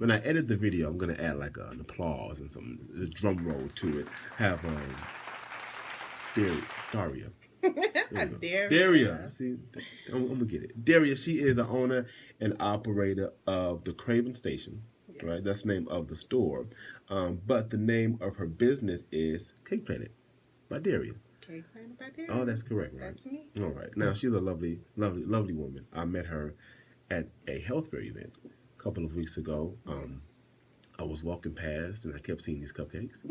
when I edit the video, I'm gonna add like an applause and some drum roll to it. Have Daria. Daria. See, I'm gonna get it. Daria. She is the owner and operator of the Crave Station. Yes. Right. That's the name of the store. But the name of her business is Cake Planet by Daria. Cake Planet by Daria. Oh, that's correct, right? That's me. All right. Now she's a lovely, lovely, lovely woman. I met her at a health fair event a couple of weeks ago. I was walking past and I kept seeing these cupcakes.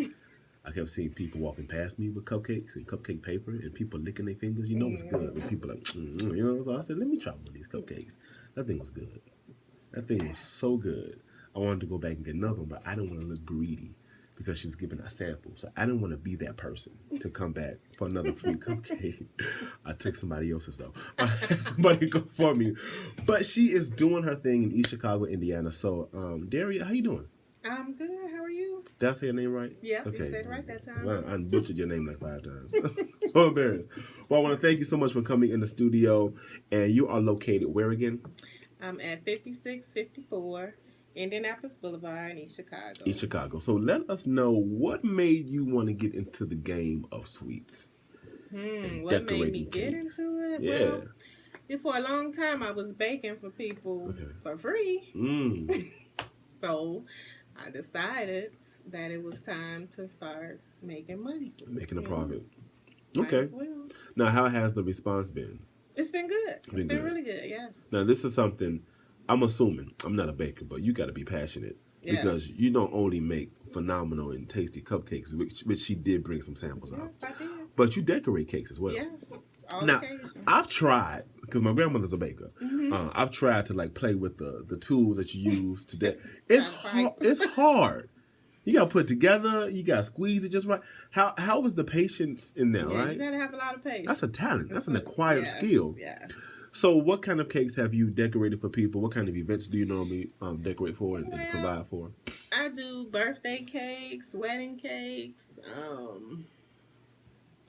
I kept seeing people walking past me with cupcakes and cupcake paper and people licking their fingers. You know it's good when people like, you know. So I said, let me try one of these cupcakes. That thing was good. That thing was so good. I wanted to go back and get another one, but I didn't want to look greedy because she was giving a sample. So I didn't want to be that person to come back for another free cupcake. I took somebody else's though. Somebody go for me. But she is doing her thing in East Chicago, Indiana. So, Daria, how you doing? I'm good. How are you? Did I say your name right? Yeah, okay. You said it right that time. Well, I butchered your name like 5 times. So embarrassed. Well, I want to thank you so much for coming in the studio. And you are located where again? I'm at 5654 Indianapolis Boulevard in East Chicago. East Chicago. So let us know what made you want to get into the game of sweets. What made me get into it? Yeah. Well, for a long time, I was baking for people for free. So I decided that it was time to start making money. Making a profit. Okay. Now, how has the response been? It's been good. It's been really good, yes. Now, this is something, I'm assuming, I'm not a baker, but you got to be passionate. Yes. Because you don't only make phenomenal and tasty cupcakes, which she did bring some samples of. Yes, I did. But you decorate cakes as well. Yes. Now, I've tried, because my grandmother's a baker, I've tried to like play with the tools that you use today. It's hard. You got to put it together. You got to squeeze it just right. How is the patience in there, right? You got to have a lot of patience. That's a talent. That's an acquired skill. Yeah. So what kind of cakes have you decorated for people? What kind of events do you normally decorate for and provide for? I do birthday cakes, wedding cakes,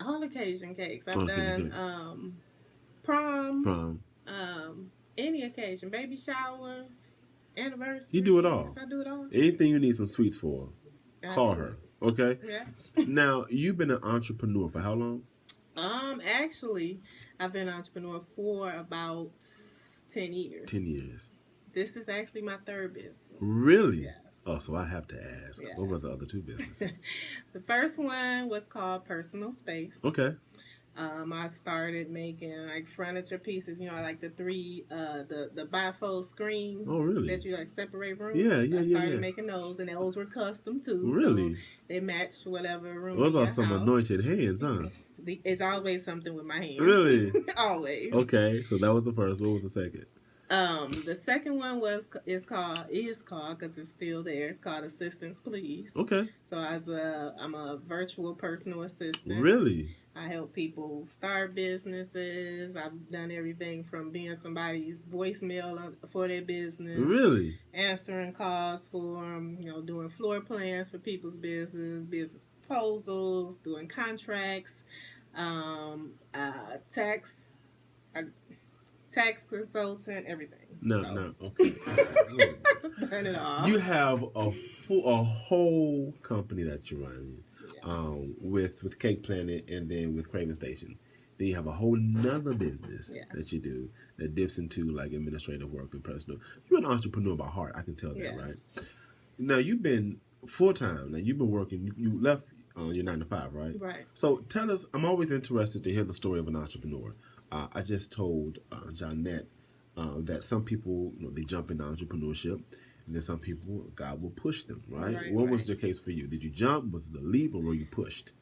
all occasion cakes. I've done prom, any occasion, baby showers, anniversaries. You do it all. Yes, I do it all. Anything you need some sweets for, call her. Okay. Yeah. Now, you've been an entrepreneur for how long? Actually, I've been an entrepreneur for about 10 years. 10 years. This is actually my third business. Really? Yes. Oh, so I have to ask. Yes. What were the other 2 businesses? The first one was called Personal Space. Okay. I started making like furniture pieces, like the 3, the bifold screens. Oh, really? That you like separate rooms. Yeah. I started making those, and those were custom too. Really? So they matched whatever room. Those are some anointed hands, huh? It's always something with my hands. Really? Always. Okay, so that was the first. What was the second? The second one is called because it's still there. It's called Assistance Please. Okay. So I'm a virtual personal assistant. Really? I help people start businesses. I've done everything from being somebody's voicemail for their business. Really? Answering calls for them. Doing floor plans for people's business proposals, doing contracts, tax consultant, everything. No. Okay. Burn it off. You have a whole company that you run, with Cake Planet and then with Crave Station. Then you have a whole nother business that you do that dips into like administrative work and personal. You're an entrepreneur by heart. I can tell that, right? Now you've been full time. Now you've been working. You left your 9 to 5, right? Right. So tell us. I'm always interested to hear the story of an entrepreneur. I just told Jeanette that some people, they jump into entrepreneurship, and then some people, God will push them, right? What was the case for you? Did you jump? Was it a leap, or were you pushed?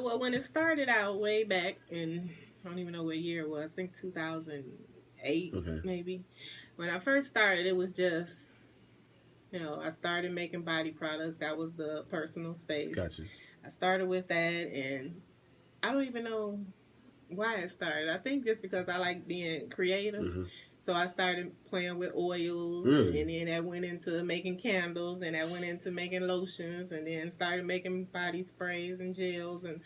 Well, when it started out way back in, I don't even know what year it was. I think 2008, maybe. When I first started, it was just, I started making body products. That was the Personal Space. Gotcha. I started with that, and I don't even know why it started. I think just because I like being creative. So I started playing with oils, and then that went into making candles, and that went into making lotions, and then started making body sprays and gels, and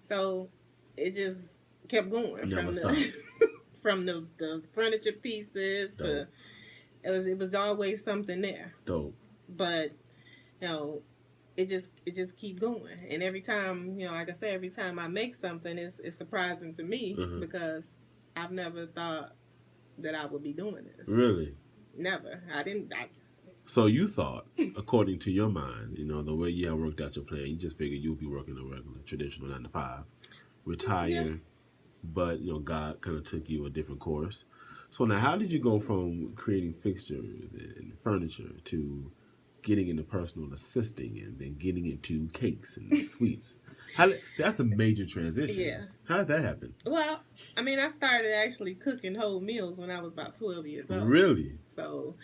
so it just kept going from the furniture pieces to it was always something there. Dope. but you know, it just keep going. And every time, you know, like I said, every time I make something, it's surprising to me because I've never thought that I would be doing this. Really? Never. I didn't. So you thought, according to your mind, you know, the way you have worked out your plan, you just figured you'd be working a regular, traditional 9 to 5, retire, Yeah. but, you know, God kind of took you a different course. So now how did you go from creating fixtures and furniture to getting into personal assisting and then getting into cakes and sweets? That's a major transition. Yeah. How did that happen? Well, I mean, I started actually cooking whole meals when I was about 12 years old. Really? So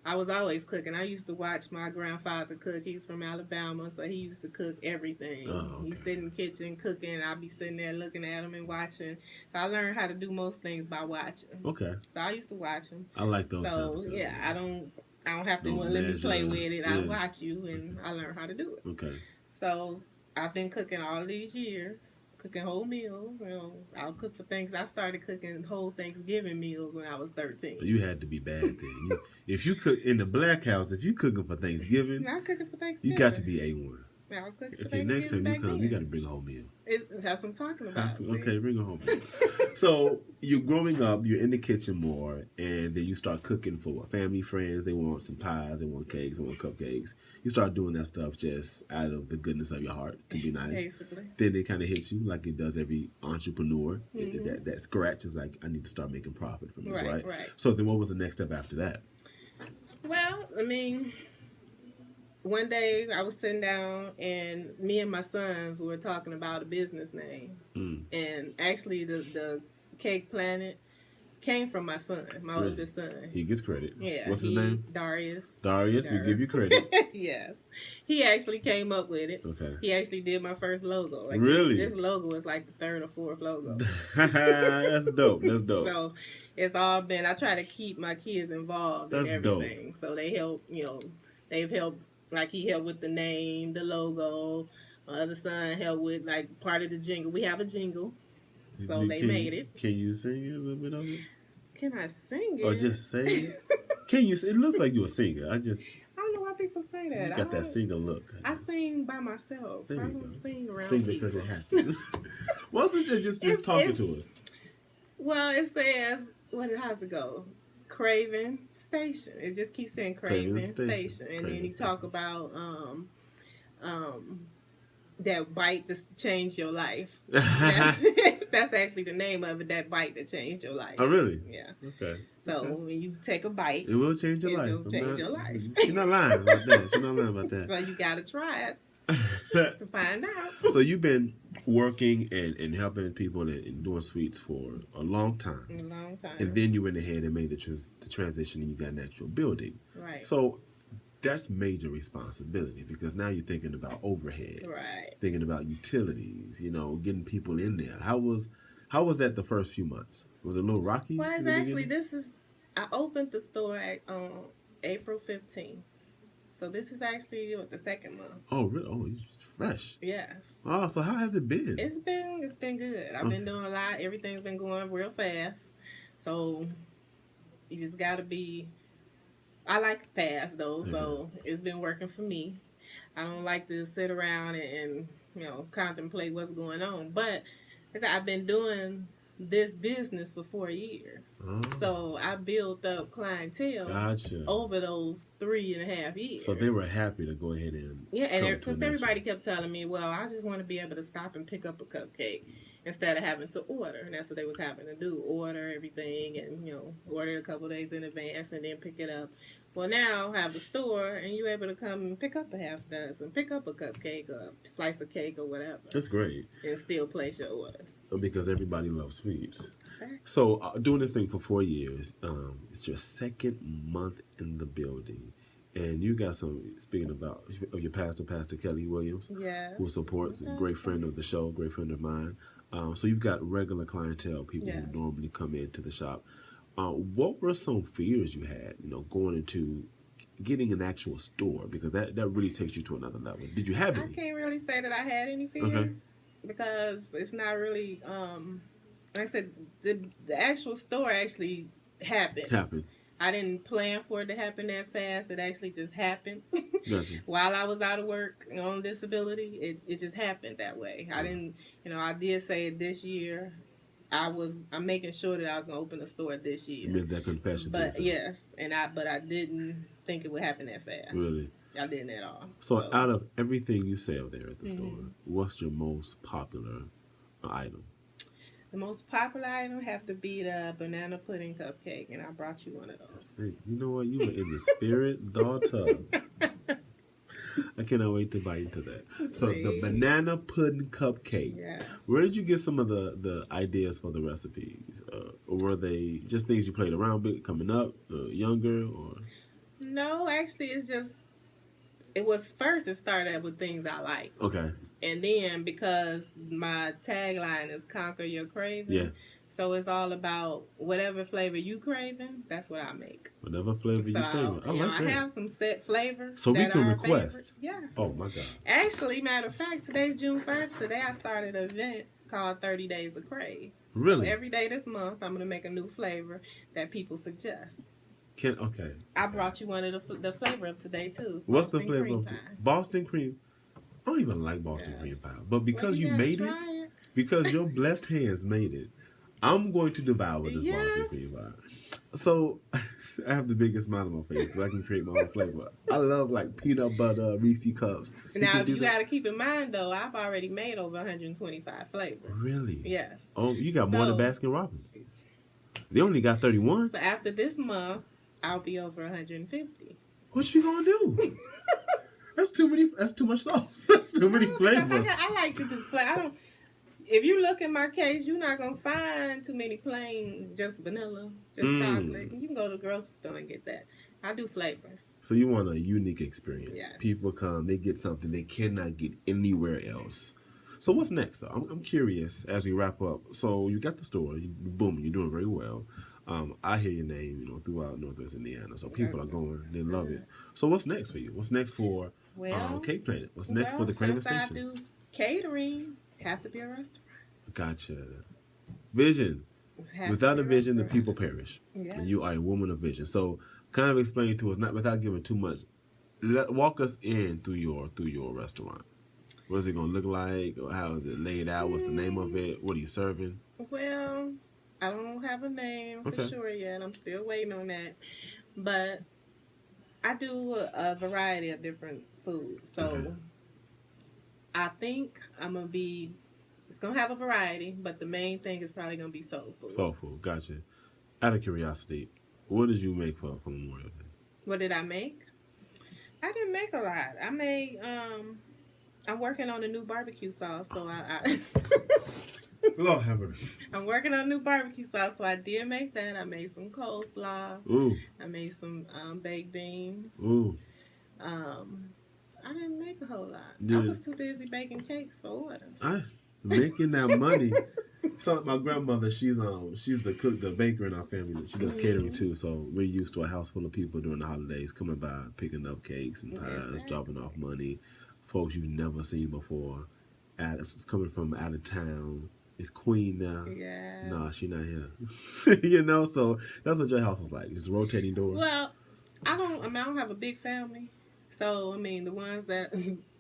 I was always cooking. I used to watch my grandfather cook. He's from Alabama, so he used to cook everything. Oh, okay. He'd sit in the kitchen cooking. I'd be sitting there looking at him and watching. So I learned how to do most things by watching. Okay. So I used to watch him. I like those kinds of So cooking. yeah, I don't have to No let me play measure. with it. Yeah. I watch you and I learned how to do it. Okay. So I've been cooking all these years, cooking whole meals. You know, I'll cook for things. I started cooking whole Thanksgiving meals when I was 13. You had to be bad then. If you cook in the black house, if you cooking for Thanksgiving, I'm cooking for Thanksgiving. you got to be A1. I was cooking for Okay, Thanksgiving next time back you come, then. you got to bring a whole meal. That's what I'm talking about. Okay, bring a whole meal. So you're growing up, you're in the kitchen more, and then you start cooking for what? Family, friends. They want some pies, they want cakes, they want cupcakes. You start doing that stuff just out of the goodness of your heart to be nice. Basically. Then it kind of hits you like it does every entrepreneur. That scratch is like, I need to start making profit from this, right? Right. So then what was the next step after that? Well, I mean, one day I was sitting down and me and my sons were talking about a business name. And actually the Cake Planet came from my son, my oldest son. He gets credit. Yeah. What's his name? Darius. Darius, we give you credit. Yes. He actually came up with it. Okay. He actually did my first logo. Like Really? This logo is like the third or fourth logo. That's dope. That's dope. So it's all been, I try to keep my kids involved in everything. Dope. So they help, you know, they've helped, like he helped with the name, the logo. My other son helped with like part of the jingle. We have a jingle. So they made it. Can you sing a little bit of it? Can I sing it? Or just say it? Can you? It looks like you're a singer. I don't know why people say that. You got that singer look. I sing by myself. I don't sing around Sing people. because you're happy. What's the just talking to us? Well, it says, how's it go? Crave Station. It just keeps saying Crave Station. And then you talk about that bite to change your life. That's actually the name of it, that bite that changed your life. Oh, really? Yeah. Okay. So when you take a bite, it will change your life. It will change your life. She's not lying about that. She's not lying about that. So you got to try it to find out. So you've been working and helping people and doing sweets for a long time. A long time. And then you went ahead and made the transition and you got an actual building. Right. So that's major responsibility because now you're thinking about overhead. Right. Thinking about utilities, you know, getting people in there. How was that the first few months? Was it a little rocky? Well, it's actually, I opened the store April 15th. So this is actually the second month. Oh, really? Oh, it's fresh. Yes. Oh, so how has it been? It's been good. I've been doing a lot. Everything's been going real fast. So you just got to be, I like fast though, so it's been working for me. I don't like to sit around and you know, contemplate what's going on. But I've been doing this business for 4 years. Oh. So I built up clientele over those 3.5 years. So they were happy to go ahead and because everybody kept telling me, well, I just want to be able to stop and pick up a cupcake instead of having to order. And that's what they was having to do, order everything and, you know, order a couple days in advance and then pick it up. Well, now I have a store, and you're able to come and pick up a half dozen, pick up a cupcake or a slice of cake or whatever. That's great. And still place your orders. Because everybody loves sweets. Exactly. So doing this thing for 4 years, it's your second month in the building. And you got speaking about your pastor, Pastor Kelly Williams, who supports, a great friend of the show, great friend of mine. So you've got regular clientele, people who normally come into the shop. What were some fears you had, you know, going into getting an actual store? Because that really takes you to another level. Did you have any? I can't really say that I had any fears because it's not really, like I said, the actual store actually happened. I didn't plan for it to happen that fast. It actually just happened. Gotcha. While I was out of work on disability, it just happened that way. I didn't, I did say this year. I'm making sure that I was gonna open a store this year. You made that confession to But yourself. yes, but I didn't think it would happen that fast. Really? I didn't at all. So out of everything you sell there at the store, what's your most popular item? The most popular item have to be the banana pudding cupcake, and I brought you one of those. Hey, you know what? You were in the spirit, daughter. I cannot wait to bite into that. So the banana pudding cupcake. Yes. Where did you get some of the ideas for the recipes? Or were they just things you played around with coming up, younger, or? No, actually, it started with things I like. Okay. And then because my tagline is conquer your craving. Yeah. So it's all about whatever flavor you craving, that's what I make. Whatever flavor you craving. I have some set flavors. So we can request. Favorites. Yes. Oh my God. Actually, matter of fact, today's June 1st. Today I started an event called 30 Days of Crave. Really? So every day this month I'm going to make a new flavor that people suggest. Okay. I brought you one of the flavor of today too. What's the flavor of Boston cream? I don't even like Boston cream pie. But because you made it, because your blessed hands made it, I'm going to devour this Boston cream pie. So I have the biggest smile on my face because I can create my own flavor. I love like peanut butter, Reese cups. Now you got to keep in mind though, I've already made over 125 flavors. Really? Yes. Oh, you got more than Baskin Robbins. They only got 31. So after this month, I'll be over 150. What you gonna do? That's too many. That's too much sauce. That's too many flavors. I like to do flavor. If you look in my case, you're not gonna find too many plain, just vanilla, just chocolate. You can go to the grocery store and get that. I do flavors. So you want a unique experience. Yes. People come, they get something they cannot get anywhere else. So what's next, though? I'm curious as we wrap up. So you got the store. Boom, you're doing very well. I hear your name, throughout Northwest Indiana. So people are going, they love it. So what's next for you? What's next for Cake Planet? What's next for the Crave Station? I do catering. Have to be a restaurant. Gotcha. Vision. Without a vision, the people perish. Yes. And you are a woman of vision. So kind of explain to us, not without giving too much. Walk us in through your restaurant. What is it going to look like? Or how is it laid out? What's the name of it? What are you serving? Well, I don't have a name for sure yet. I'm still waiting on that. But I do a variety of different foods. So I think it's going to have a variety, but the main thing is probably going to be soul food. Soul food, gotcha. Out of curiosity, what did you make for Memorial Day? What did I make? I didn't make a lot. I made, I'm working on a new barbecue sauce, so I Lord have mercy. I'm working on a new barbecue sauce, so I did make that. I made some coleslaw. Ooh. I made some baked beans. Ooh. I didn't make a whole lot. Yeah. I was too busy baking cakes for orders. Nice. Making that money. So my grandmother, she's the cook, the baker in our family. She does catering too. So we're used to a house full of people during the holidays coming by, picking up cakes and pies, dropping off money. Folks you've never seen before, coming from out of town. Is Queen now? Yeah. Nah, she not here. So that's what your house was like, just rotating doors. Well, I don't have a big family, so the ones that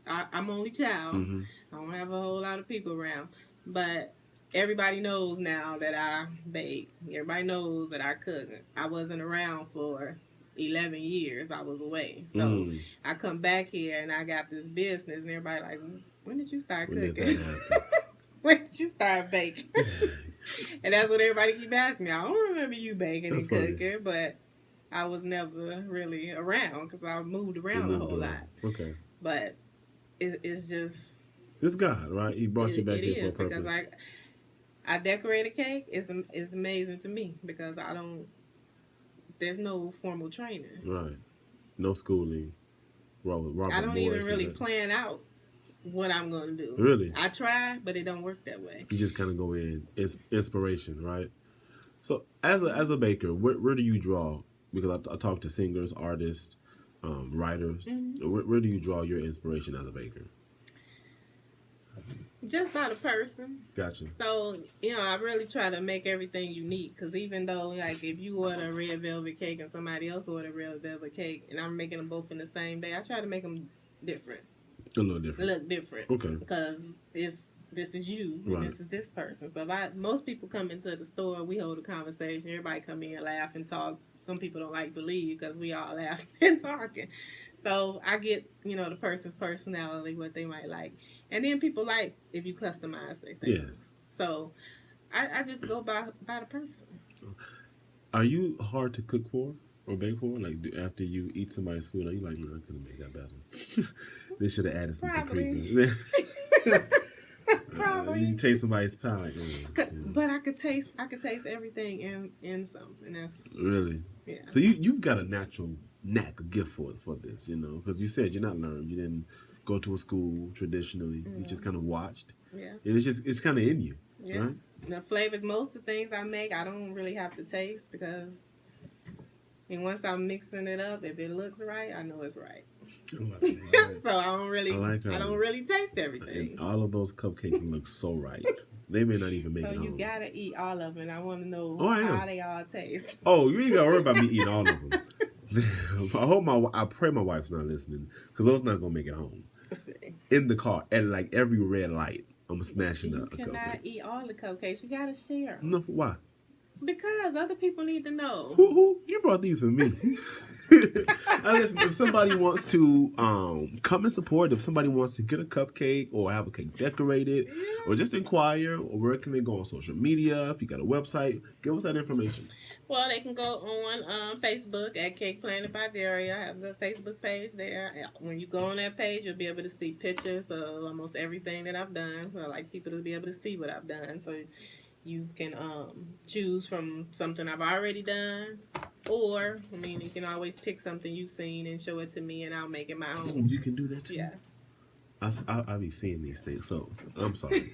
I'm only child. Mm-hmm. I don't have a whole lot of people around, but everybody knows now that I bake. Everybody knows that I cook. I wasn't around for 11 years. I was away, so I come back here and I got this business, and everybody like, when did you start cooking? When did you start baking? And that's what everybody keep asking me. I don't remember you baking and cooking, but I was never really around because I moved around a whole lot. Okay. But it's just... It's God, right? He brought you back here for a purpose. Because I decorate a cake. It's amazing to me because there's no formal training. Right. No schooling. Robert I don't even really plan out what I'm going to do. Really? I try, but it don't work that way. You just kind of go in. It's inspiration, right? So as a baker, where do you draw? Because I talk to singers, artists, writers. Mm-hmm. Where do you draw your inspiration as a baker? Just by the person. Gotcha. So, I really try to make everything unique. Because even though, like, if you order a red velvet cake and somebody else order a red velvet cake, and I'm making them both in the same day, I try to make them different. A little different. Look different. Okay. Because this is you, and Right. this is this person. So most people come into the store, we hold a conversation. Everybody come in, laugh, and talk. Some people don't like to leave because we all laughing and talking. So I get, the person's personality, what they might like. And then people like if you customize their things. Yes. So I just go by the person. Are you hard to cook for or bake for? Like after you eat somebody's food, are you like, no, I couldn't make that better. They should have added some paprika. Probably. You taste somebody's pie, like, but I could taste everything in something. That's really. Yeah. So you've got a natural knack, a gift for this, because you said you're not learned. You didn't go to a school traditionally. You just kind of watched. Yeah. And it's kind of in you. Yeah. Right? The flavors, most of the things I make, I don't really have to taste because, once I'm mixing it up, if it looks right, I know it's right. So I don't really taste everything. And all of those cupcakes look so right. They may not even make it home. So you gotta eat all of them. I want to know how they all taste. Oh, you ain't gotta worry about me eating all of them. I pray my wife's not listening because those not gonna make it home. In the car at like every red light, I'm smashing up a cupcake. You cannot eat all the cupcakes. You gotta share. No, why? Because other people need to know. Who? You brought these for me. Now listen, if somebody wants to come and support, if somebody wants to get a cupcake or have a cake decorated, or just inquire, or where can they go on social media? If you got a website, give us that information. Well, they can go on Facebook at Cake Planet by Daria. I have the Facebook page there. When you go on that page, you'll be able to see pictures of almost everything that I've done. So I like people to be able to see what I've done. So you can choose from something I've already done. Or, you can always pick something you've seen and show it to me, and I'll make it my own. Oh, you can do that too? Yes. I'll be seeing these things. So, I'm sorry.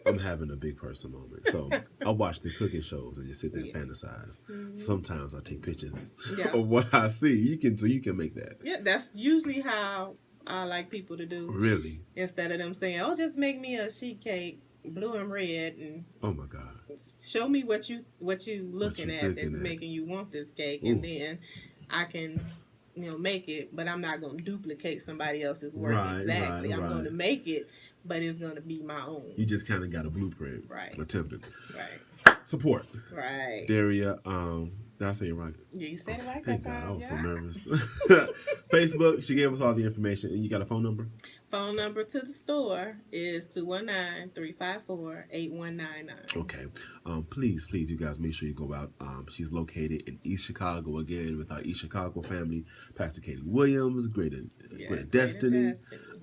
I'm having a big person moment. So, I watch the cooking shows and just sit there and fantasize. Mm-hmm. Sometimes I take pictures of what I see. You can make that. Yeah, that's usually how I like people to do. Really? Instead of them saying, "Oh, just make me a sheet cake, blue and red," and oh my God, show me what you looking at that's making you want this cake. Ooh. And then I can make it, but I'm not going to duplicate somebody else's work exactly. I'm going to make it, but it's going to be my own. You just kind of got a blueprint, right? Attempted, right? Support, right? Daria, did I say it right? Yeah, you said it right that time. I was so nervous. Facebook, she gave us all the information. And you got a phone number? Phone number to the store is 219-354-8199. Okay. Please, you guys, make sure you go out. She's located in East Chicago, again, with our East Chicago family. Pastor Katie Williams, Greater Destiny.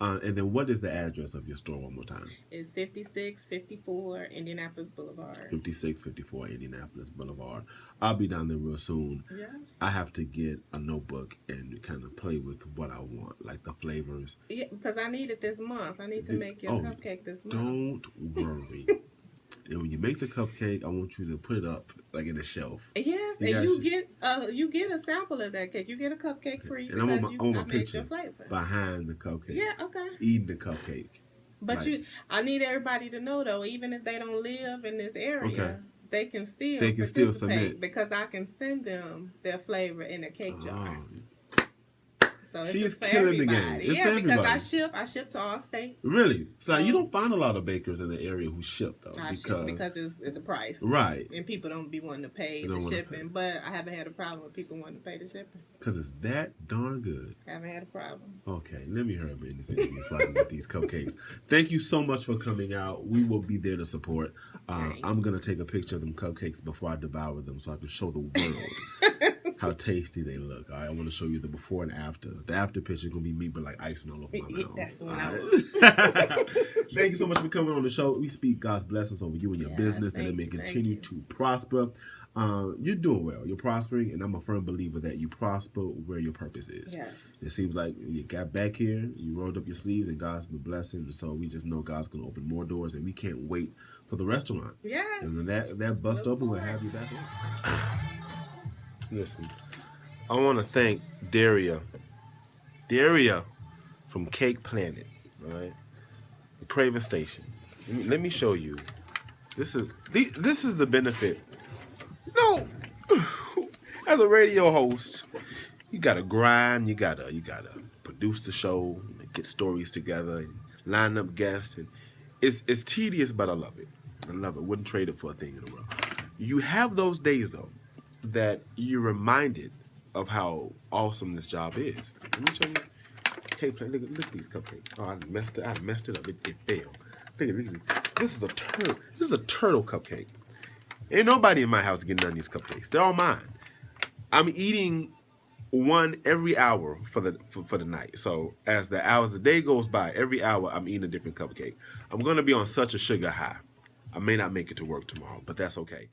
And then what is the address of your store one more time? It's 5654 Indianapolis Boulevard. 5654 Indianapolis Boulevard. I'll be down there real soon. Yes. I have to get a notebook and kind of play with what I want, like the flavors. Yeah, because I need it this month. I need to make your cupcake this month. Don't worry. And when you make the cupcake, I want you to put it up like in a shelf. Yes, you get a sample of that cake. You get a cupcake free and because I want my made picture your flavor behind the cupcake. Yeah, okay. Eating the cupcake. But I need everybody to know though, even if they don't live in this area, they can still submit because I can send them their flavor in a cake jar. So she's killing the game. It's for because everybody. I ship to all states. Really? So you don't find a lot of bakers in the area who ship though. Because it's the price. Right. And people don't be wanting to pay the shipping. But I haven't had a problem with people wanting to pay the shipping. Because it's that darn good. Haven't had a problem. Okay, let me hurry up in this interview so I can get these cupcakes. Thank you so much for coming out. We will be there to support. I'm going to take a picture of them cupcakes before I devour them so I can show the world how tasty they look. All right, I want to show you the before and after. The after picture is going to be me, but like icing all over my mouth. That's the one I want. Thank you so much for coming on the show. We speak God's blessings over you and your business, and it may continue to prosper. You're doing well. You're prospering, and I'm a firm believer that you prosper where your purpose is. Yes. It seems like you got back here, you rolled up your sleeves, and God's been blessing. And so we just know God's going to open more doors, and we can't wait for the restaurant. Yes. And when that bust open, we'll have you back on. Listen, I want to thank Daria from Cake Planet, all right? The Crave Station. Let me show you. This is the benefit. No, as a radio host, you gotta grind. You gotta produce the show, get stories together, and line up guests, and it's tedious, but I love it. I love it. Wouldn't trade it for a thing in the world. You have those days though that you're reminded of how awesome this job is. Let me show you. Cake, look at these cupcakes. Oh, I messed it up. It failed. Look at this is a turtle. This is a turtle cupcake. Ain't nobody in my house getting none of these cupcakes. They're all mine. I'm eating one every hour for the night. So as the day goes by, every hour I'm eating a different cupcake. I'm gonna be on such a sugar high. I may not make it to work tomorrow, but that's okay.